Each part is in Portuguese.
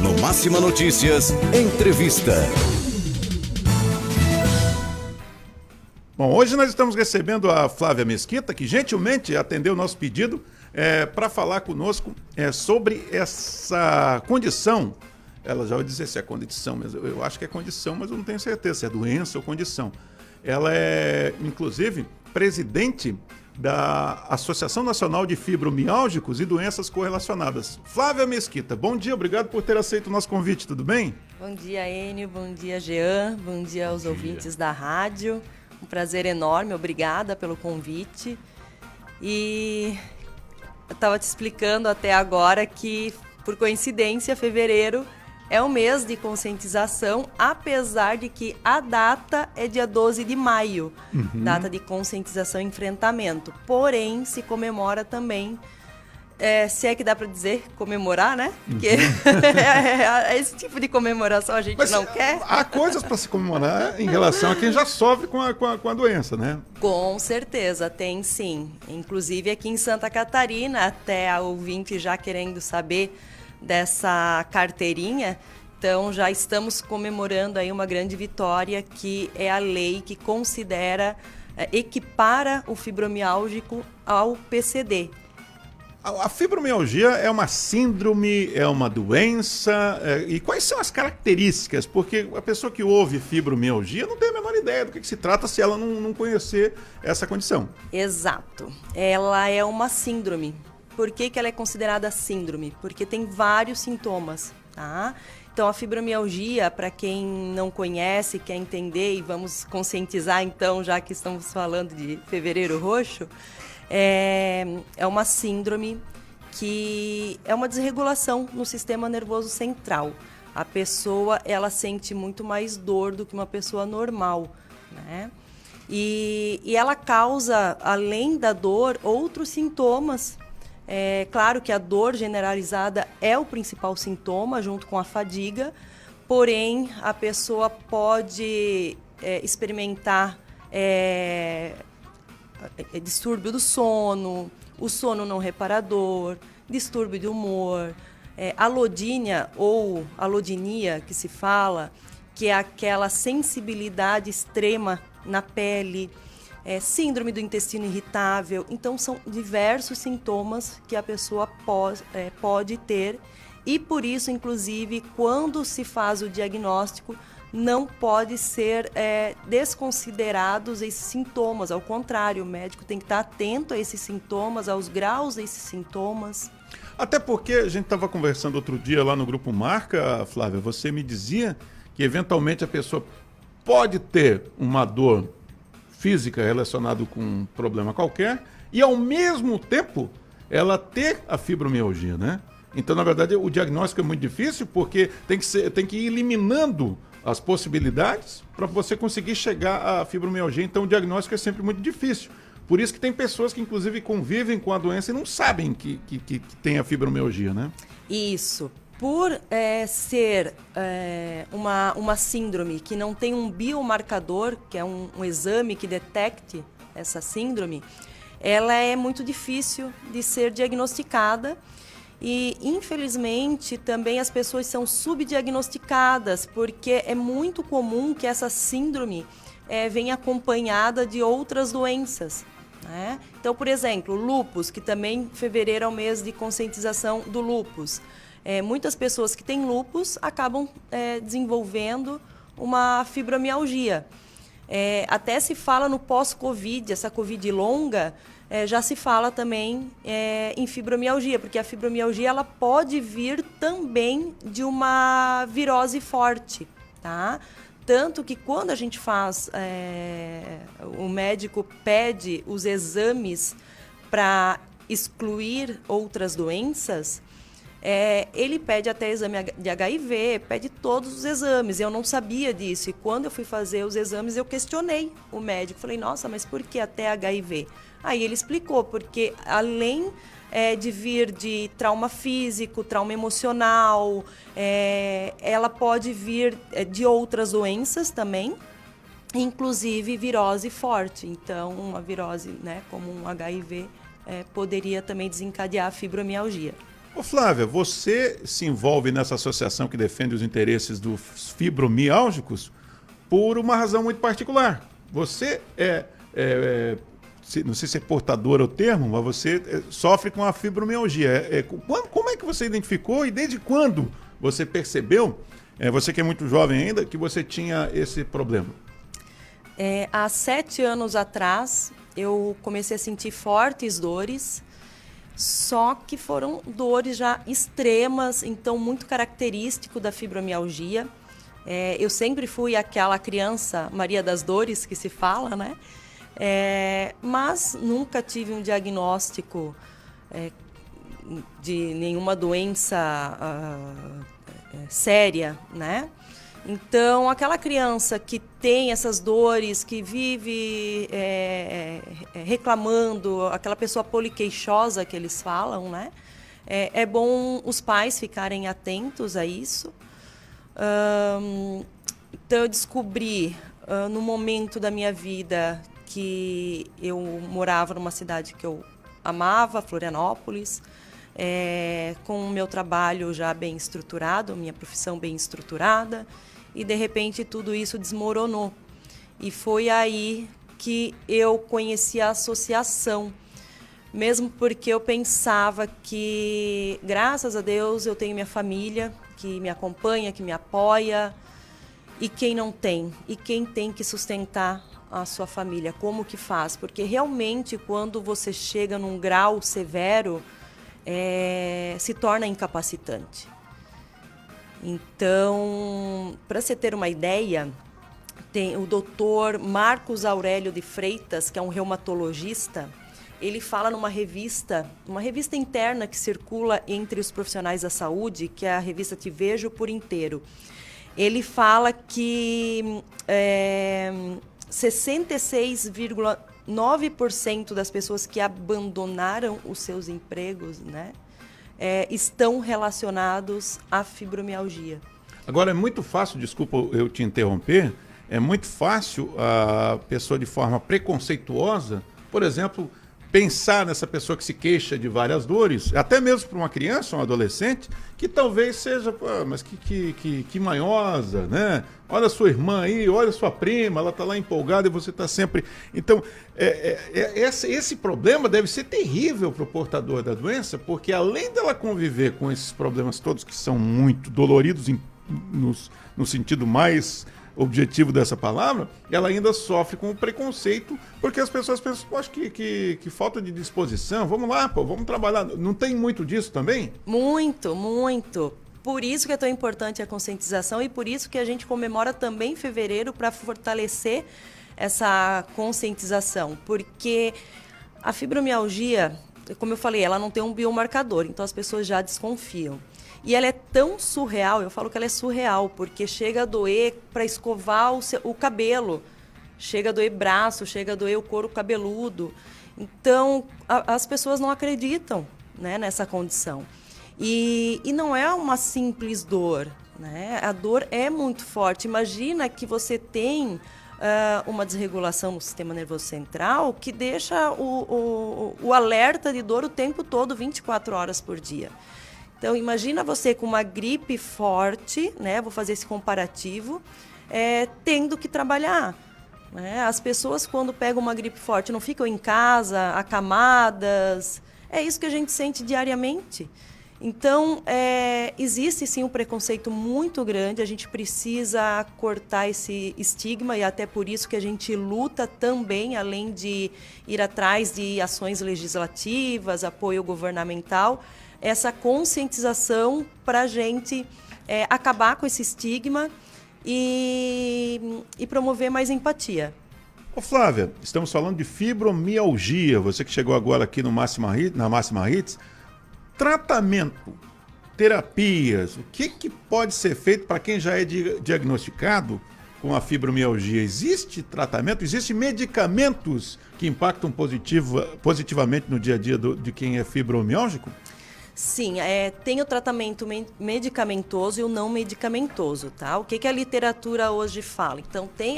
No Máxima Notícias, entrevista. Bom, hoje nós estamos recebendo a Flávia Mesquita, que gentilmente atendeu o nosso pedido para falar conosco sobre essa condição. Ela já vai dizer se é condição, mas eu acho que é condição, mas eu não tenho certeza se é doença ou condição. Ela é, inclusive, presidente da Associação Nacional de Fibromialgicos e Doenças Correlacionadas. Flávia Mesquita, bom dia, obrigado por ter aceito o nosso convite, tudo bem? Bom dia, Enio, bom dia, Jean, bom dia aos ouvintes da rádio. Um prazer enorme, obrigada pelo convite. E eu estava te explicando até agora que, por coincidência, fevereiro é o mês de conscientização, apesar de que a data é dia 12 de maio, data de conscientização e enfrentamento. Porém, se comemora também, se é que dá para dizer comemorar, né? Porque esse tipo de comemoração a gente não quer. Há coisas para se comemorar em relação a quem já sofre com a doença, né? Com certeza, tem sim. Inclusive aqui em Santa Catarina, até a ouvinte já querendo saber dessa carteirinha, então já estamos comemorando aí uma grande vitória, que é a lei que considera, equipara o fibromialgico ao PCD. A fibromialgia é uma síndrome, é uma doença, e quais são as características? Porque a pessoa que ouve fibromialgia não tem a menor ideia do que se trata se ela não conhecer essa condição. Exato, ela é uma síndrome. Por que ela é considerada síndrome? Porque tem vários sintomas, tá? Então, a fibromialgia, para quem não conhece, quer entender, e vamos conscientizar então, já que estamos falando de Fevereiro Roxo, é uma síndrome que é uma desregulação no sistema nervoso central. A pessoa, ela sente muito mais dor do que uma pessoa normal, né? E ela causa, além da dor, outros sintomas. É claro que a dor generalizada é o principal sintoma, junto com a fadiga, porém a pessoa pode experimentar distúrbio do sono, o sono não reparador, distúrbio de humor, alodínia ou alodinia que se fala, que é aquela sensibilidade extrema na pele, síndrome do intestino irritável. Então, são diversos sintomas que a pessoa pode ter, e por isso, inclusive, quando se faz o diagnóstico, não pode ser desconsiderados esses sintomas. Ao contrário, o médico tem que estar atento a esses sintomas, aos graus desses sintomas. Até porque a gente estava conversando outro dia lá no Grupo Marca, Flávia, você me dizia que eventualmente a pessoa pode ter uma dor física relacionada com um problema qualquer e, ao mesmo tempo, ela ter a fibromialgia, né? Então, na verdade, o diagnóstico é muito difícil, porque tem que ir eliminando as possibilidades para você conseguir chegar à fibromialgia. Então, o diagnóstico é sempre muito difícil. Por isso que tem pessoas que, inclusive, convivem com a doença e não sabem que tem a fibromialgia, né? Isso. Por ser uma síndrome que não tem um biomarcador, que é um exame que detecte essa síndrome, ela é muito difícil de ser diagnosticada. E, infelizmente, também as pessoas são subdiagnosticadas, porque é muito comum que essa síndrome venha acompanhada de outras doenças, né? Então, por exemplo, lúpus, que também fevereiro é o mês de conscientização do lúpus. Muitas pessoas que têm lúpus acabam desenvolvendo uma fibromialgia. Até se fala no pós-Covid, essa Covid longa, já se fala também em fibromialgia, porque a fibromialgia ela pode vir também de uma virose forte, tá? Tanto que quando a gente faz, o médico pede os exames para excluir outras doenças, ele pede até exame de HIV, pede todos os exames. Eu não sabia disso, e quando eu fui fazer os exames eu questionei o médico, falei, nossa, mas por que até HIV? Aí ele explicou, porque além de vir de trauma físico, trauma emocional, ela pode vir de outras doenças também, inclusive virose forte. Então, uma virose, né, como um HIV, poderia também desencadear a fibromialgia. Ô Flávia, você se envolve nessa associação que defende os interesses dos fibromialgicos por uma razão muito particular. Você não sei se é portadora o termo, mas você sofre com a fibromialgia. Como é que você identificou e desde quando você percebeu, você que é muito jovem ainda, que você tinha esse problema? Há 7 anos atrás, eu comecei a sentir fortes dores, só que foram dores já extremas, então muito característico da fibromialgia. Eu sempre fui aquela criança Maria das Dores que se fala, né? Mas nunca tive um diagnóstico de nenhuma doença séria, né? Então, aquela criança que tem essas dores, que vive reclamando, aquela pessoa poliqueixosa que eles falam, né? É bom os pais ficarem atentos a isso. Então, eu descobri no momento da minha vida que eu morava numa cidade que eu amava, Florianópolis, com o meu trabalho já bem estruturado, minha profissão bem estruturada, e de repente tudo isso desmoronou. E foi aí que eu conheci a associação, mesmo porque eu pensava que, graças a Deus, eu tenho minha família que me acompanha, que me apoia, e quem não tem, e quem tem que sustentar a sua família, como que faz? Porque realmente quando você chega num grau severo, se torna incapacitante. Então, para você ter uma ideia, tem o doutor Marcos Aurélio de Freitas, que é um reumatologista, ele fala numa revista, uma revista interna que circula entre os profissionais da saúde, que é a revista Te Vejo por Inteiro. Ele fala que 66,9% das pessoas que abandonaram os seus empregos, né, estão relacionados à fibromialgia. Agora, é muito fácil, desculpa eu te interromper, é muito fácil a pessoa de forma preconceituosa, por exemplo, pensar nessa pessoa que se queixa de várias dores, até mesmo para uma criança, um adolescente, que talvez seja, mas que manhosa, né? Olha a sua irmã aí, olha a sua prima, ela está lá empolgada e você está sempre... Então, esse problema deve ser terrível para o portador da doença, porque além dela conviver com esses problemas todos que são muito doloridos no sentido mais objetivo dessa palavra, ela ainda sofre com o preconceito, porque as pessoas pensam, acho que falta de disposição, vamos lá, vamos trabalhar. Não tem muito disso também? Muito, muito. Por isso que é tão importante a conscientização e por isso que a gente comemora também em fevereiro para fortalecer essa conscientização, porque a fibromialgia, como eu falei, ela não tem um biomarcador, então as pessoas já desconfiam. E ela é tão surreal, eu falo que ela é surreal, porque chega a doer para escovar o cabelo, chega a doer braço, chega a doer o couro cabeludo. Então, as pessoas não acreditam, né, nessa condição. E não é uma simples dor, né? A dor é muito forte. Imagina que você tem uma desregulação no sistema nervoso central que deixa o alerta de dor o tempo todo, 24 horas por dia. Então, imagina você com uma gripe forte, né? Vou fazer esse comparativo, tendo que trabalhar. Né? As pessoas, quando pegam uma gripe forte, não ficam em casa, acamadas. É isso que a gente sente diariamente. Então, existe sim um preconceito muito grande, a gente precisa cortar esse estigma e até por isso que a gente luta também, além de ir atrás de ações legislativas, apoio governamental, essa conscientização para a gente acabar com esse estigma e promover mais empatia. Ô Flávia, estamos falando de fibromialgia, você que chegou agora aqui no na Máxima Hits. Tratamento, terapias, o que pode ser feito para quem já é diagnosticado com a fibromialgia? Existe tratamento? Existem medicamentos que impactam positivamente no dia a dia de quem é fibromialgico? Sim, tem o tratamento medicamentoso e o não medicamentoso, tá? O que a literatura hoje fala? Então, tem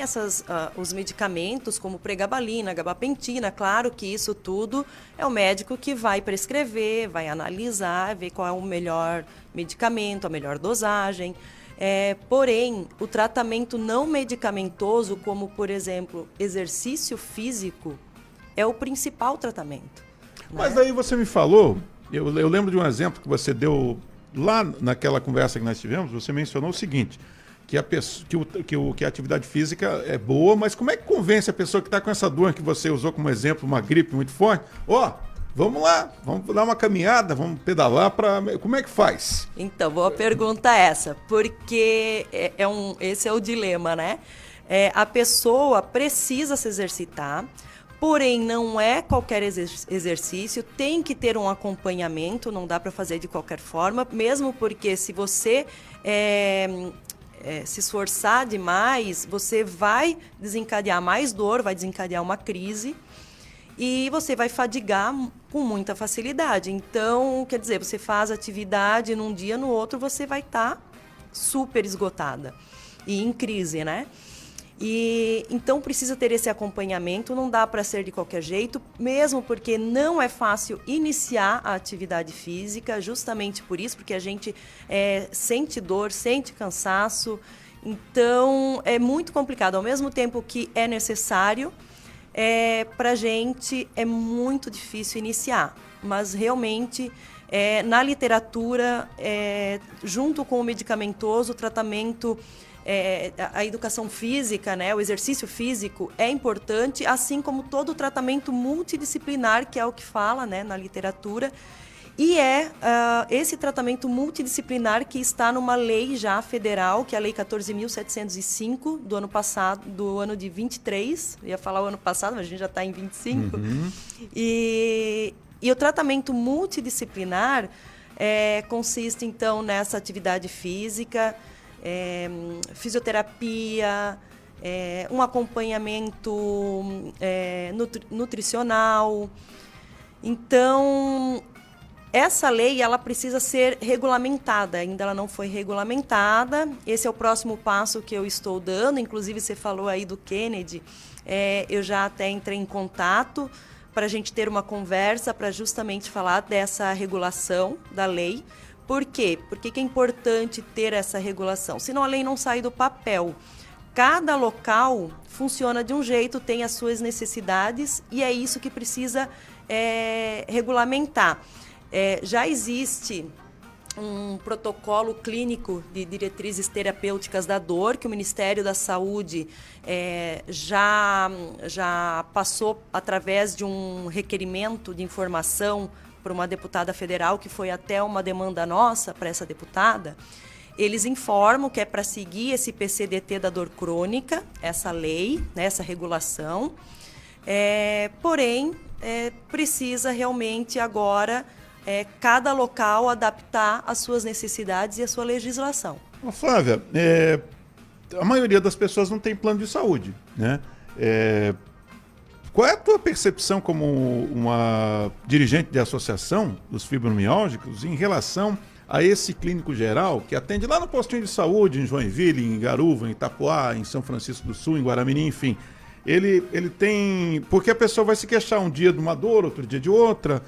os medicamentos como pregabalina, gabapentina, claro que isso tudo é o médico que vai prescrever, vai analisar, ver qual é o melhor medicamento, a melhor dosagem. Porém, o tratamento não medicamentoso, como, por exemplo, exercício físico, é o principal tratamento. Mas aí você me falou, eu lembro de um exemplo que você deu lá naquela conversa que nós tivemos, você mencionou o seguinte, que a atividade física é boa, mas como é que convence a pessoa que está com essa dor que você usou como exemplo, uma gripe muito forte? Vamos lá, vamos dar uma caminhada, vamos pedalar como é que faz? Então, boa pergunta essa, porque esse é o dilema, né? A pessoa precisa se exercitar, porém não é qualquer exercício, tem que ter um acompanhamento, não dá para fazer de qualquer forma, mesmo porque se você se esforçar demais, você vai desencadear mais dor, vai desencadear uma crise e você vai fadigar com muita facilidade. Então, quer dizer, você faz atividade num dia, no outro você vai estar super esgotada e em crise, né? E então precisa ter esse acompanhamento, não dá para ser de qualquer jeito, mesmo porque não é fácil iniciar a atividade física, justamente por isso, porque a gente sente dor, sente cansaço, então é muito complicado. Ao mesmo tempo que é necessário, para a gente é muito difícil iniciar, mas realmente na literatura, junto com o medicamentoso, o tratamento, a educação física, né, o exercício físico é importante, assim como todo o tratamento multidisciplinar, que é o que fala, né, na literatura, e esse tratamento multidisciplinar que está numa lei já federal, que é a Lei 14.705 do ano passado, do ano de 23, eu ia falar o ano passado, mas a gente já está em 25, e o tratamento multidisciplinar consiste, então, nessa atividade física, fisioterapia, um acompanhamento nutricional. Então, essa lei ela precisa ser regulamentada, ainda ela não foi regulamentada. Esse é o próximo passo que eu estou dando. Inclusive, você falou aí do Kennedy, eu já até entrei em contato para a gente ter uma conversa para justamente falar dessa regulação da lei. Por quê? Por que é importante ter essa regulação? Senão a lei não sai do papel. Cada local funciona de um jeito, tem as suas necessidades e é isso que precisa regulamentar. Já existe um protocolo clínico de diretrizes terapêuticas da dor, que o Ministério da Saúde já passou através de um requerimento de informação para uma deputada federal, que foi até uma demanda nossa para essa deputada. Eles informam que é para seguir esse PCDT da dor crônica, essa lei, né, essa regulação. Porém, precisa realmente agora cada local adaptar as suas necessidades e a sua legislação. Flávia, a maioria das pessoas não tem plano de saúde, né? Qual é a tua percepção como uma dirigente de associação dos fibromialgicos em relação a esse clínico geral que atende lá no postinho de saúde, em Joinville, em Garuva, em Itapoá, em São Francisco do Sul, em Guaramirim, enfim. Ele tem... Porque a pessoa vai se queixar um dia de uma dor, outro dia de outra.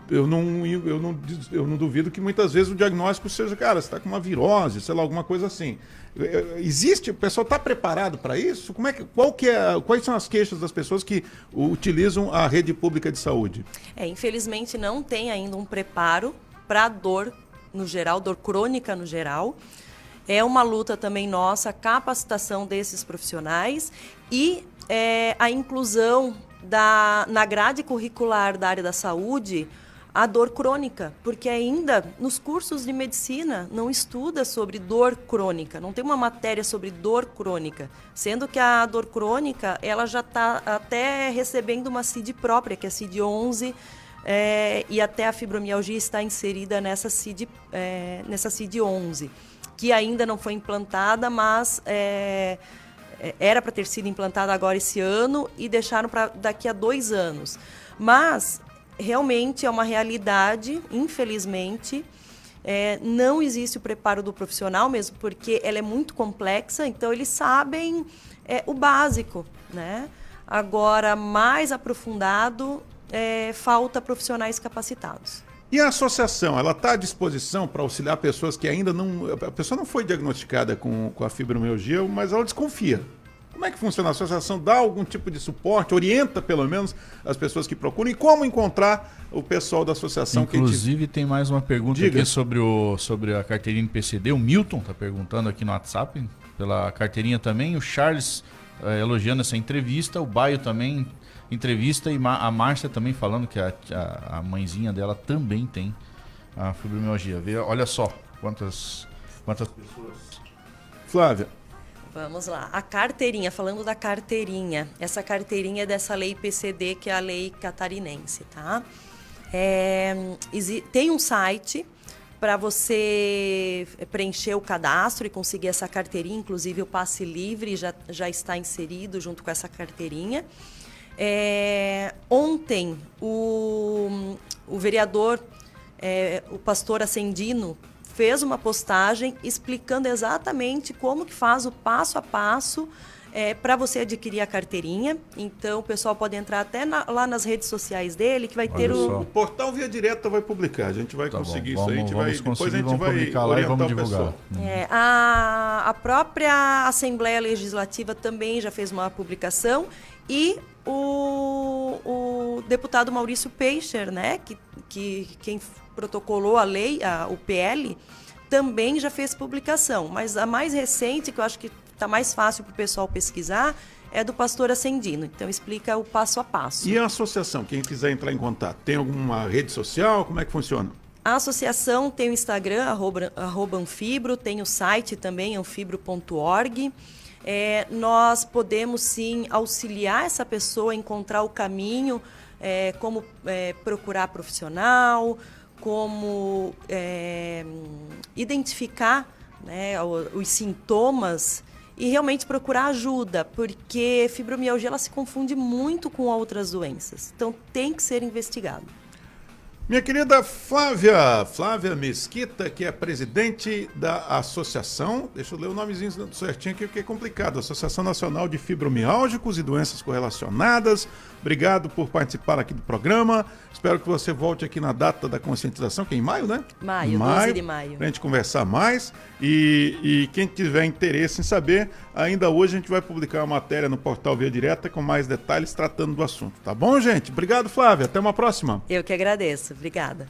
Eu não duvido que muitas vezes o diagnóstico seja, cara, você está com uma virose, sei lá, alguma coisa assim. Existe? O pessoal está preparado para isso? Quais são as queixas das pessoas que utilizam a rede pública de saúde? Infelizmente não tem ainda um preparo para a dor no geral, dor crônica no geral. É uma luta também nossa, a capacitação desses profissionais e a inclusão na grade curricular da área da saúde a dor crônica, porque ainda nos cursos de medicina não estuda sobre dor crônica, não tem uma matéria sobre dor crônica, sendo que a dor crônica ela já está até recebendo uma CID própria, que é a CID 11, e até a fibromialgia está inserida nessa CID 11, que ainda não foi implantada, mas era para ter sido implantada agora esse ano e deixaram para daqui a 2 anos. Mas realmente é uma realidade, infelizmente. Não existe o preparo do profissional mesmo, porque ela é muito complexa, então eles sabem o básico, né? Agora, mais aprofundado, falta profissionais capacitados. E a associação, ela está à disposição para auxiliar pessoas que ainda não... A pessoa não foi diagnosticada com a fibromialgia, mas ela desconfia. Como é que funciona? A associação dá algum tipo de suporte, orienta pelo menos as pessoas que procuram? E como encontrar o pessoal da associação? Inclusive tem mais uma pergunta aqui sobre a carteirinha do PCD. O Milton está perguntando aqui no WhatsApp, pela carteirinha também. O Charles elogiando essa entrevista. O Baio também entrevista. E a Márcia também falando que a mãezinha dela também tem a fibromialgia. Olha só quantas pessoas. Flávia. Vamos lá. A carteirinha, falando da carteirinha, essa carteirinha é dessa lei PCD, que é a lei catarinense, tá? Tem um site para você preencher o cadastro e conseguir essa carteirinha, inclusive o passe livre já está inserido junto com essa carteirinha. Ontem, o vereador, o pastor Ascendino, fez uma postagem explicando exatamente como que faz o passo a passo para você adquirir a carteirinha. Então, o pessoal pode entrar até lá nas redes sociais dele, que vai ter o portal Via Direta vai publicar. A gente vai conseguir isso aí. Depois a gente vai publicar lá e vamos divulgar. A própria Assembleia Legislativa também já fez uma publicação e o deputado Maurício Peixer, né, que quem protocolou a lei, o PL, também já fez publicação. Mas a mais recente, que eu acho que está mais fácil para o pessoal pesquisar, é do pastor Ascendino. Então, explica o passo a passo. E a associação, quem quiser entrar em contato, tem alguma rede social? Como é que funciona? A associação tem o Instagram, @Anfibro, tem o site também, anfibro.org. Nós podemos, sim, auxiliar essa pessoa a encontrar o caminho, como procurar profissional, como identificar, né, os sintomas e realmente procurar ajuda, porque fibromialgia ela se confunde muito com outras doenças. Então, tem que ser investigado. Minha querida Flávia Mesquita, que é presidente da associação, deixa eu ler o nomezinho certinho aqui, porque é complicado, Associação Nacional de Fibromialgicos e Doenças Correlacionadas. Obrigado por participar aqui do programa. Espero que você volte aqui na data da conscientização, que é em maio, né? Maio, 12 de maio. Pra gente conversar mais. E quem tiver interesse em saber, ainda hoje a gente vai publicar uma matéria no portal Via Direta com mais detalhes tratando do assunto. Tá bom, gente? Obrigado, Flávia. Até uma próxima. Eu que agradeço. Obrigada.